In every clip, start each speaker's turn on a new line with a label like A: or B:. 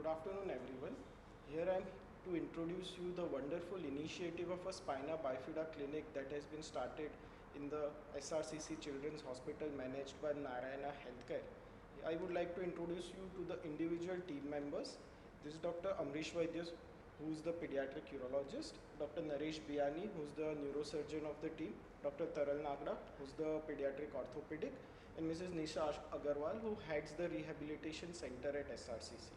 A: Good afternoon, everyone. Here I am to introduce you the wonderful initiative of a spina bifida clinic that has been started in the SRCC Children's Hospital managed by Narayana Healthcare. I would like to introduce you to the individual team members. This is Dr. Amrish Vaidya, who is the pediatric urologist, Dr. Naresh Biani, who is the neurosurgeon of the team, Dr. Taral Nagda, who is the pediatric orthopedic, and Mrs. Nisha Agarwal, who heads the rehabilitation center at SRCC.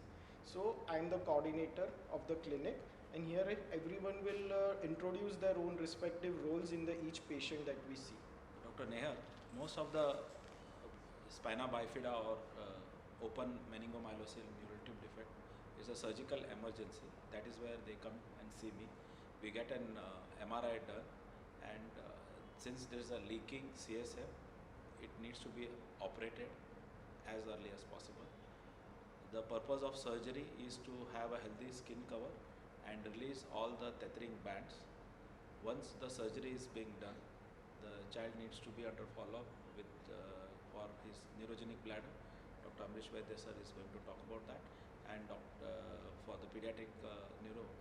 A: So I am the coordinator of the clinic, and here everyone will introduce their own respective roles in each patient that we see.
B: Dr. Nehar, most of the spina bifida or open meningomyelocele neural tube defect is a surgical emergency. That is where they come and see me. We get an MRI done, and since there is a leaking CSF, it needs to be operated as early as possible. The purpose of surgery is to have a healthy skin cover and release all the tethering bands. Once the surgery is being done, the child needs to be under follow-up with for his neurogenic bladder. Dr. Amrish Vaidya sir is going to talk about that, and for the pediatric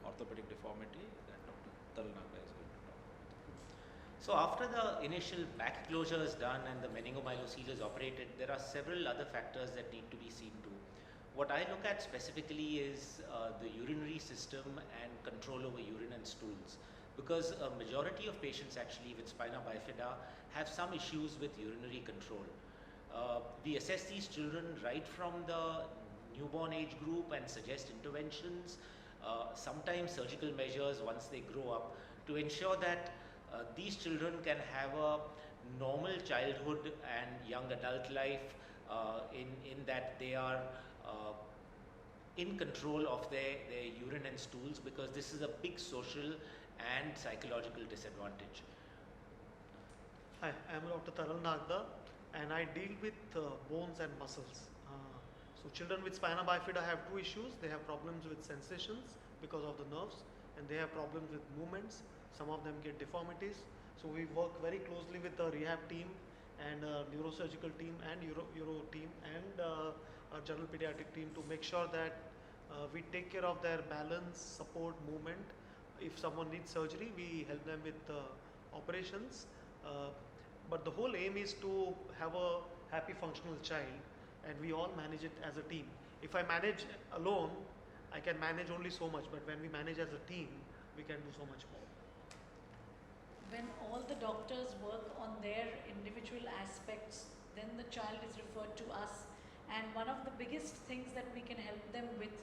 B: orthopedic deformity, that Dr. Taral Nagda is going to talk about.
C: So after the initial back closure is done and the meningomyelocele is operated, there are several other factors that need to be seen to. What I look at specifically is the urinary system and control over urine and stools, because a majority of patients actually with spina bifida have some issues with urinary control. We assess these children right from the newborn age group and suggest interventions, sometimes surgical measures once they grow up, to ensure that these children can have a normal childhood and young adult life, in that they are in control of their urine and stools, because this is a big social and psychological disadvantage.
D: Hi, I am Dr. Taral Nagda, and I deal with bones and muscles. So children with spina bifida have two issues. They have problems with sensations because of the nerves, and they have problems with movements. Some of them get deformities. So we work very closely with the rehab team and neurosurgical team and uro team and our general pediatric team to make sure that we take care of their balance, support, movement. If someone needs surgery, we help them with operations. But the whole aim is to have a happy functional child, and we all manage it as a team. If I manage alone, I can manage only so much, but when we manage as a team, we can do so much more.
E: When all the doctors work on their individual aspects, then the child is referred to us. And one of the biggest things that we can help them with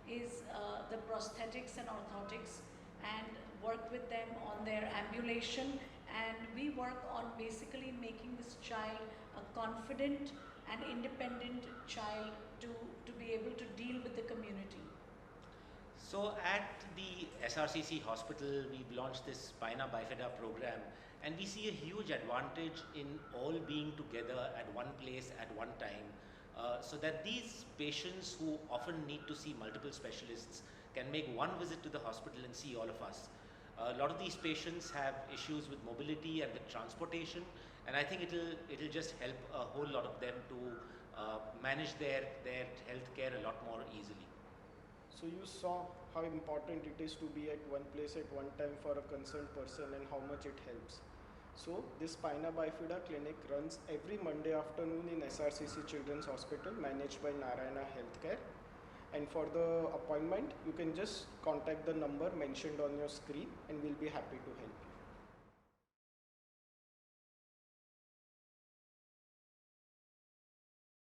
E: is the prosthetics and orthotics, and work with them on their ambulation. And we work on basically making this child a confident and independent child to be able to deal with the community.
C: So at the SRCC hospital, we've launched this spina bifida program, and we see a huge advantage in all being together at one place at one time, so that these patients who often need to see multiple specialists can make one visit to the hospital and see all of us. A lot of these patients have issues with mobility and with transportation, and I think it'll just help a whole lot of them to manage their health care a lot more easily.
A: So you saw how important it is to be at one place at one time for a concerned person and how much it helps. So this spina bifida clinic runs every Monday afternoon in SRCC Children's Hospital managed by Narayana Healthcare. And for the appointment, you can just contact the number mentioned on your screen, and we'll be happy to help you.